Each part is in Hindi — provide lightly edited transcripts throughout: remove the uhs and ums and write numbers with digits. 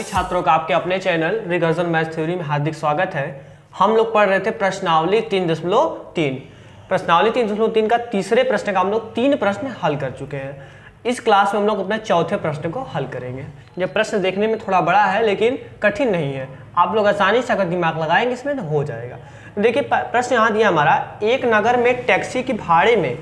छात्रों का आपके अपने चैनल रिकर्जन मैथ थ्योरी में हार्दिक स्वागत है। हम लोग पढ़ रहे थे प्रश्नावली 3.3। प्रश्नावली 3.3 का तीसरे प्रश्न का हम लोग 3 प्रश्न हल कर चुके हैं। इस क्लास में हम लोग अपने चौथे प्रश्न को हल करेंगे। यह प्रश्न देखने में थोड़ा बड़ा है लेकिन कठिन नहीं है। आप लोग आसानी से अगर दिमाग लगाएंगे इसमें तो हो जाएगा। देखिए प्रश्न यहाँ दिया हमारा, एक नगर में टैक्सी की भाड़े में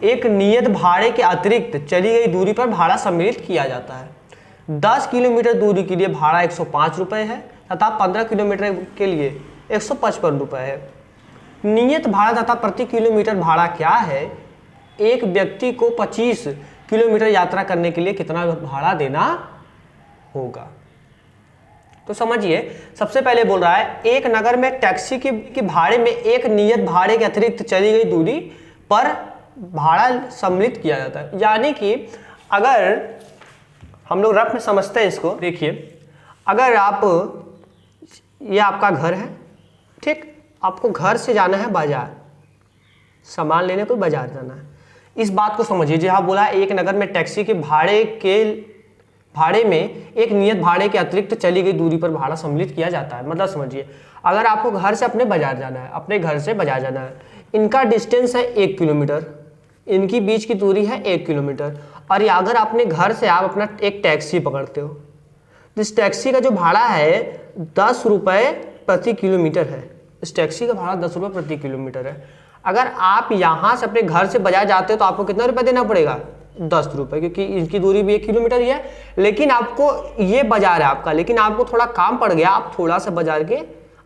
एक नियत भाड़े के अतिरिक्त चली गई दूरी पर भाड़ा सम्मिलित किया जाता है। 10 किलोमीटर दूरी के लिए भाड़ा 105 रुपये है तथा 15 किलोमीटर के लिए 155 रुपये है। नियत भाड़ा तथा प्रति किलोमीटर भाड़ा क्या है? एक व्यक्ति को 25 किलोमीटर यात्रा करने के लिए कितना भाड़ा देना होगा? तो समझिए, सबसे पहले बोल रहा है एक नगर में टैक्सी की भाड़े में एक नियत भाड़े के अतिरिक्त चली गई दूरी पर भाड़ा सम्मिलित किया जाता है। यानी कि अगर हम लोग रफ में समझते हैं इसको, देखिए अगर आप, ये आपका घर है, ठीक, आपको घर से जाना है बाजार, सामान लेने को बाजार जाना है। इस बात को समझिए, जहाँ बोला है एक नगर में टैक्सी के भाड़े में एक नियत भाड़े के अतिरिक्त चली गई दूरी पर भाड़ा सम्मिलित किया जाता है। मतलब समझिए, अगर आपको घर से अपने बाजार जाना है, अपने घर से बाजार जाना है, इनका डिस्टेंस है 1 किलोमीटर, इनकी बीच की दूरी है 1 किलोमीटर, और ये अगर अपने घर से आप अपना एक टैक्सी पकड़ते हो तो इस टैक्सी का जो भाड़ा है 10 रुपये प्रति किलोमीटर है। इस टैक्सी का भाड़ा 10 रुपये प्रति किलोमीटर है। अगर आप यहाँ से अपने घर से बाजार जाते हो तो आपको कितना रुपये देना पड़ेगा? 10 रुपये, क्योंकि इनकी दूरी भी 1 किलोमीटर ही है। लेकिन आपको, ये बाजार है आपका, लेकिन आपको थोड़ा काम पड़ गया, आप थोड़ा सा बाजार के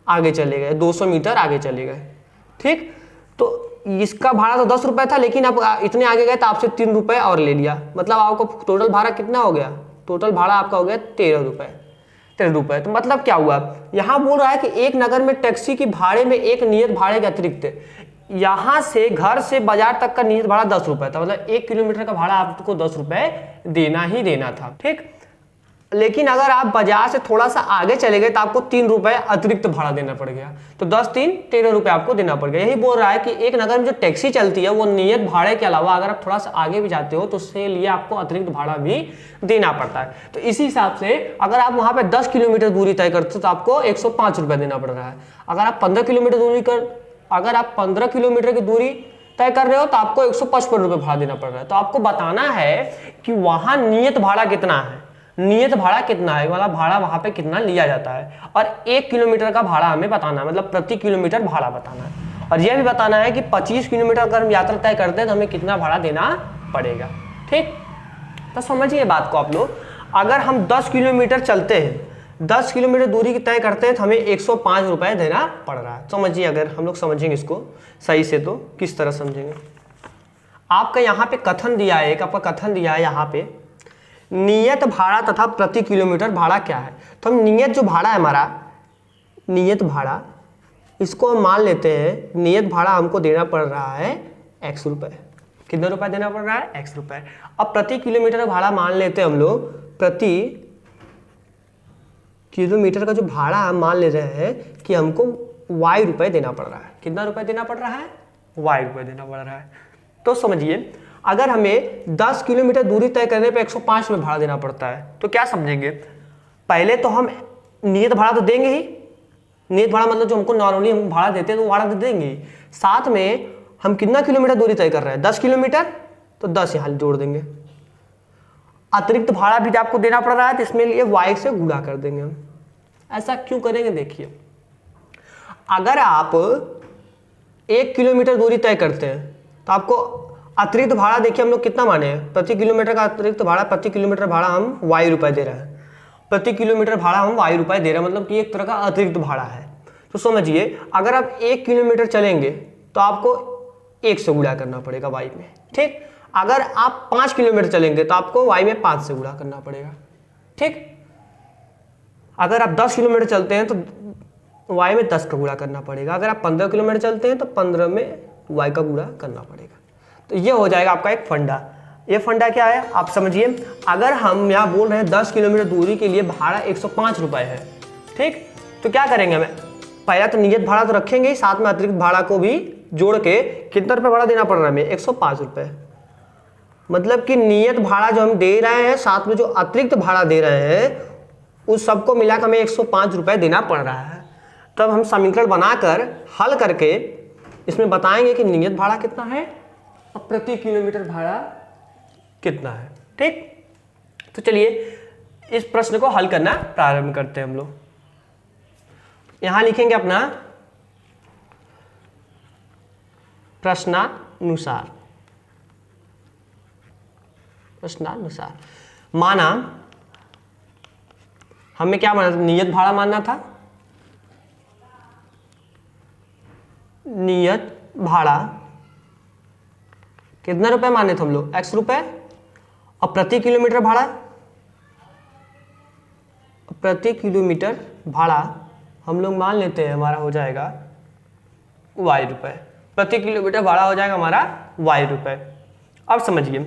आगे चले गए, 200 मीटर आगे चले गए, ठीक, तो इसका भाड़ा तो 10 रुपये था, लेकिन आप इतने आगे गए तो आपसे 3 रुपये और ले लिया। मतलब आपको टोटल भाड़ा कितना हो गया? टोटल भाड़ा आपका हो गया 13 रुपये। 13 रुपये। तो मतलब क्या हुआ, यहाँ बोल रहा है कि एक नगर में टैक्सी की भाड़े में एक नियत भाड़े के अतिरिक्त, यहाँ से घर से बाजार तक का नियत भाड़ा 10 रुपये था। मतलब 1 किलोमीटर का भाड़ा आपको 10 रुपये देना ही देना था, ठीक। लेकिन अगर आप बाजार से थोड़ा सा आगे चले गए तो आपको 3 रुपये अतिरिक्त भाड़ा देना पड़ गया। तो 10 3 13 रुपये आपको देना पड़ गया। यही बोल रहा है कि एक नगर में जो टैक्सी चलती है वो नियत भाड़े के अलावा अगर आप थोड़ा सा आगे भी जाते हो तो उसके लिए आपको अतिरिक्त भाड़ा भी देना पड़ता है। तो इसी हिसाब से अगर आप वहाँ पे 10 किलोमीटर दूरी तय करते हो तो आपको 105 रुपये देना पड़ रहा है। अगर आप 15 किलोमीटर की दूरी तय कर रहे हो तो आपको 155 रुपये भाड़ा देना पड़ रहा है। तो आपको बताना है कि वहाँ नियत भाड़ा कितना है, नियत भाड़ा कितना है, वाला भाड़ा वहां पे कितना लिया जाता है, और 1 किलोमीटर का भाड़ा हमें बताना है, मतलब प्रति किलोमीटर भाड़ा बताना है। और यह भी बताना है कि 25 किलोमीटर अगर हम यात्रा तय करते हैं तो हमें कितना भाड़ा देना पड़ेगा, ठीक। तो समझिए बात को आप लोग, अगर हम 10 किलोमीटर चलते हैं, 10 किलोमीटर दूरी की तय करते हैं तो हमें 105 रुपये देना पड़ रहा है। समझिए, अगर हम लोग समझेंगे इसको सही से तो किस तरह समझेंगे। आपका यहाँ पे कथन दिया है, एक आपका कथन दिया है यहाँ पे, नियत भाड़ा तथा प्रति किलोमीटर भाड़ा क्या है। तो हम नियत जो भाड़ा है हमारा, नियत भाड़ा, इसको हम मान लेते हैं नियत भाड़ा हमको देना पड़ रहा है x रुपये। कितने रुपए देना पड़ रहा है? x रुपये। अब प्रति किलोमीटर भाड़ा मान लेते हैं हम लोग, प्रति किलोमीटर का जो भाड़ा हम मान ले रहे हैं कि हमको y रुपये देना पड़ रहा है। कितना रुपये देना पड़ रहा है? y रुपये देना पड़ रहा है। तो समझिए, अगर हमें 10 किलोमीटर दूरी तय करने पे 105 रुपये भाड़ा देना पड़ता है तो क्या समझेंगे, पहले तो हम नियत भाड़ा तो देंगे ही, नियत भाड़ा मतलब जो हमको नॉर्मली हम भाड़ा देते हैं तो भाड़ा तो देंगे ही। साथ में हम कितना किलोमीटर दूरी तय कर रहे हैं? 10 किलोमीटर, तो 10 यहाँ जोड़ देंगे। अतिरिक्त भाड़ा भी आपको देना पड़ रहा है तो इसमें लिए y से गुणा कर देंगे हम। ऐसा क्यों करेंगे? देखिए, अगर आप 1 किलोमीटर दूरी तय करते हैं तो आपको अतिरिक्त भाड़ा, देखिए हम लोग कितना माने हैं, प्रति किलोमीटर का अतिरिक्त भाड़ा, प्रति किलोमीटर भाड़ा हम y रुपये दे रहे हैं, प्रति किलोमीटर भाड़ा हम y रुपये दे रहे हैं, मतलब कि एक तरह का अतिरिक्त भाड़ा है। तो समझिए, अगर आप 1 किलोमीटर चलेंगे तो आपको 1 से गुणा करना पड़ेगा y में, ठीक। अगर आप 5 किलोमीटर चलेंगे तो आपको y में 5 से गुणा करना पड़ेगा, ठीक। अगर आप 10 किलोमीटर चलते हैं तो y में 10 का गुणा करना पड़ेगा। अगर आप 15 किलोमीटर चलते हैं तो 15 में y का गुणा करना पड़ेगा। तो ये हो जाएगा आपका एक फंडा। ये फंडा क्या है आप समझिए, अगर हम यहाँ बोल रहे हैं 10 किलोमीटर दूरी के लिए भाड़ा 105 रुपये है, ठीक, तो क्या करेंगे, हमें पहला तो नियत भाड़ा तो रखेंगे ही, साथ में अतिरिक्त भाड़ा को भी जोड़ के कितना रुपये भाड़ा देना पड़ रहा है हमें? 105 रुपये। मतलब कि नियत भाड़ा जो हम दे रहे हैं साथ में जो अतिरिक्त भाड़ा दे रहे हैं उस सबको मिलाकर हमें 105 रुपये देना पड़ रहा है। तब हम समीकरण बनाकर हल करके इसमें बताएंगे कि नियत भाड़ा कितना है और प्रति किलोमीटर भाड़ा कितना है। ठीक, तो चलिए इस प्रश्न को हल करना प्रारंभ करते हैं हम लोग। यहां लिखेंगे अपना प्रश्नानुसार। माना हमें क्या माना था, नियत भाड़ा मानना था। नियत भाड़ा कितना रुपए माने थे हम लोग, x रुपए। और प्रति किलोमीटर भाड़ा, प्रति किलोमीटर भाड़ा हम लोग मान लेते हैं हमारा हो जाएगा y रुपए। प्रति किलोमीटर भाड़ा हो जाएगा हमारा y रुपए। अब समझिए,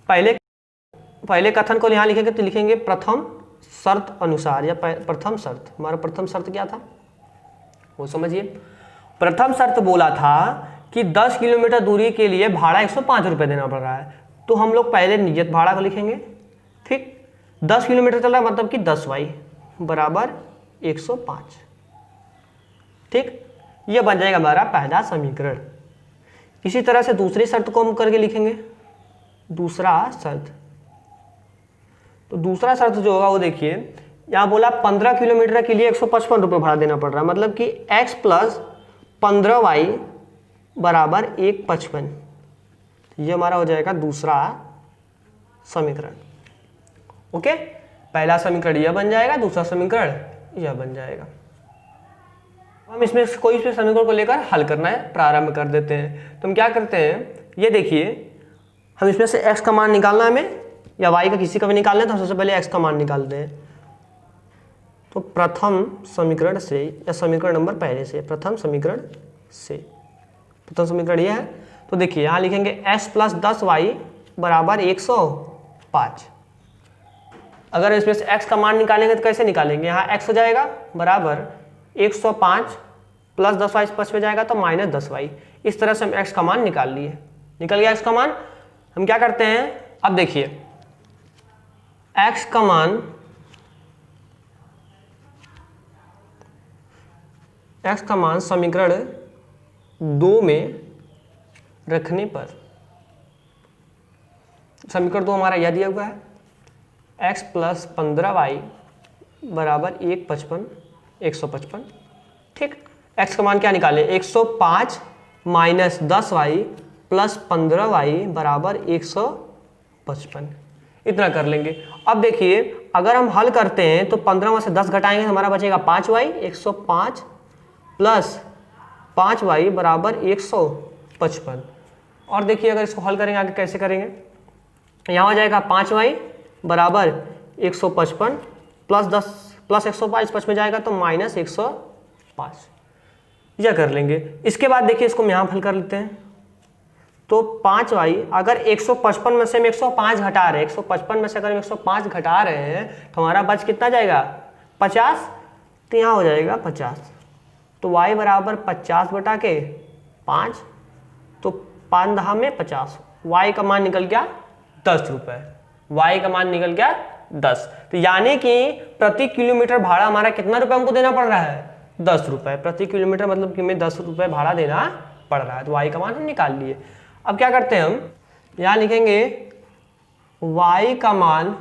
पहले कथन को यहाँ लिखेंगे तो लिखेंगे प्रथम शर्त अनुसार, या प्रथम शर्त। हमारा प्रथम शर्त क्या था वो समझिए। प्रथम शर्त बोला था कि 10 किलोमीटर दूरी के लिए भाड़ा 105 रुपये देना पड़ रहा है। तो हम लोग पहले नियत भाड़ा को लिखेंगे। ठीक, 10 किलोमीटर चल रहा है मतलब कि 10y बराबर 105। ठीक, ये बन जाएगा हमारा पहला समीकरण। इसी तरह से दूसरी शर्त को हम करके लिखेंगे। दूसरा शर्त, तो दूसरा शर्त जो होगा वो देखिए, यहाँ बोला 15 किलोमीटर के लिए 155 रुपये भाड़ा देना पड़ रहा है, मतलब कि x प्लस 15y बराबर 155। ये हमारा हो जाएगा दूसरा समीकरण। ओके, पहला समीकरण यह बन जाएगा, दूसरा समीकरण यह बन जाएगा। हम इसमें कोई भी समीकरण को लेकर हल करना है प्रारंभ कर देते हैं। तो हम क्या करते हैं, ये देखिए, हम इसमें से x का मान निकालना है हमें, या y का किसी का भी निकालना है, तो हम सबसे पहले x का मान निकालते हैं। तो प्रथम समीकरण से, या समीकरण नंबर पहले से, प्रथम समीकरण से, प्रथम समीकरण यह है। तो देखिए यहाँ लिखेंगे x प्लस 10y बराबर 105। अगर इसमें से x का मान निकालेंगे तो कैसे निकालेंगे, यहाँ x हो जाएगा बराबर 105 प्लस 10y इस पक्ष में जाएगा तो माइनस 10y। इस तरह से हम x का मान निकाल लिए। निकल गया x का मान। हम क्या करते हैं, अब देखिए x का मान, x का मान समीकरण 2 में रखने पर, समीकरण 2 हमारा यह दिया हुआ है, x प्लस 15y बराबर 155। ठीक, x का मान क्या निकाले, 105 माइनस 10y प्लस 15y बराबर 155। इतना कर लेंगे। अब देखिए अगर हम हल करते हैं तो 15 में से 10 घटाएंगे तो हमारा बचेगा 5y। 105 प्लस 5y बराबर 155। और देखिए अगर इसको हल करेंगे आगे कैसे करेंगे, यहाँ हो जाएगा 5y बराबर 155 प्लस 10 प्लस 105 पक्ष में जाएगा तो माइनस 105। यह कर लेंगे। इसके बाद देखिए इसको हम यहाँ हल कर लेते हैं। तो 5y, अगर 155 में से हम 105 घटा रहे हैं, 155 में से अगर हम 105 घटा रहे हैं तो हमारा बच कितना जाएगा, 50। तो यहाँ हो जाएगा 50। तो y बराबर 50 बटा के 5, तो 5 दहा में 50। y का मान निकल गया 10 रुपये। y का मान निकल गया 10। तो यानी कि प्रति किलोमीटर भाड़ा हमारा कितना रुपये हमको देना पड़ रहा है, 10 रुपये प्रति किलोमीटर, मतलब कि हमें 10 रुपये भाड़ा देना पड़ रहा है। तो y का मान हम निकाल लिए। अब क्या करते हैं, हम यहाँ लिखेंगे y का मान,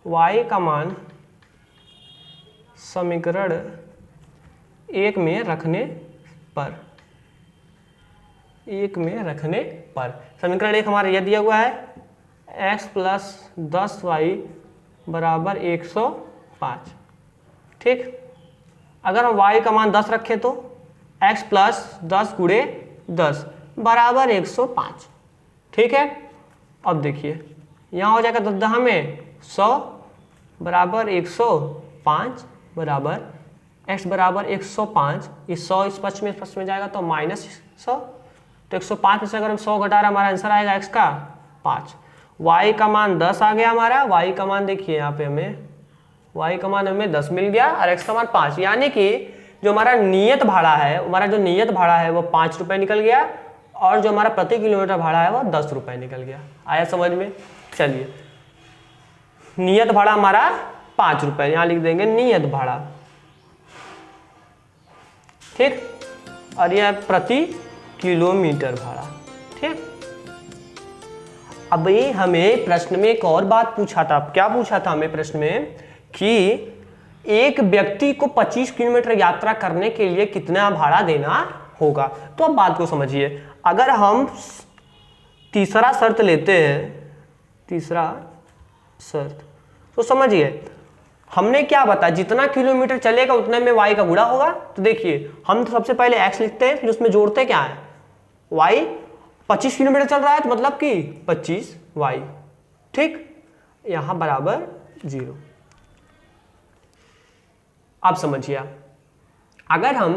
y का मान समीकरण 1 में रखने पर, समीकरण 1 हमारा यह दिया हुआ है, x प्लस 10y बराबर 105। ठीक, अगर हम y का मान 10 रखें तो x प्लस 10 गुणे 10 बराबर 105। ठीक है, अब देखिए यहाँ हो जाएगा 10 दहा में 100 बराबर 105 बराबर x बराबर 105। इस 100 इस पक्ष में जाएगा तो माइनस 100। तो 105 में से अगर हम 100 घटा रहे हमारा आंसर आएगा x का 5। y का मान 10 आ गया हमारा। y का मान देखिए यहाँ पे हमें y का मान हमें 10 मिल गया और x का मान 5। यानी कि जो हमारा नियत भाड़ा है, वो 5 रुपये निकल गया और जो हमारा प्रति किलोमीटर भाड़ा है वो 10 रुपये निकल गया। आया समझ में। चलिए, नियत भाड़ा हमारा 5 रुपए, यहां लिख देंगे नियत भाड़ा, ठीक। और यह प्रति किलोमीटर भाड़ा, ठीक। अब ये हमें प्रश्न में एक और बात पूछा था, क्या पूछा था हमें प्रश्न में कि एक व्यक्ति को 25 किलोमीटर यात्रा करने के लिए कितना भाड़ा देना होगा। तो अब बात को समझिए, अगर हम तीसरा शर्त लेते हैं, तीसरा शर्त, तो समझिए हमने क्या बताया, जितना किलोमीटर चलेगा उतने में y का गुणा होगा। तो देखिए हम तो सबसे पहले x लिखते हैं, फिर उसमें जोड़ते क्या है y। 25 किलोमीटर चल रहा है तो मतलब कि 25y, ठीक। यहां बराबर 0। अब समझिए, अगर हम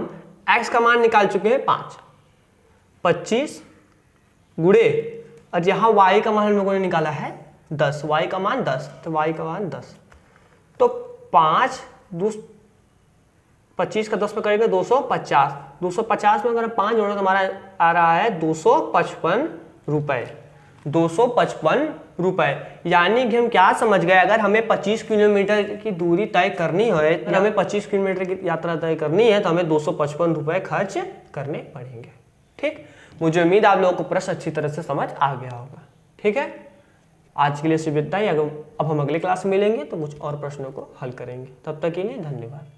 x का मान निकाल चुके हैं 5, 25 गुणे, और यहां y का मान हम लोगों ने निकाला है 10, y का मान 10, तो y का मान 10, तो 5 25 का 10 पे करेंगे 250, 250 में अगर 5 जोड़ो तो हमारा आ रहा है 255 रुपए, 255 रुपए। यानी कि हम क्या समझ गए, अगर हमें 25 किलोमीटर की दूरी तय करनी है, हमें 25 किलोमीटर की यात्रा तय करनी है, तो हमें 255 रुपए खर्च करने पड़ेंगे, ठीक। मुझे उम्मीद आप लोगों को प्रश्न अच्छी तरह से समझ आ गया होगा, ठीक है। आज के लिए सिर्फ इतना ही, अब हम अगले क्लास में मिलेंगे तो कुछ और प्रश्नों को हल करेंगे। तब तक के लिए धन्यवाद।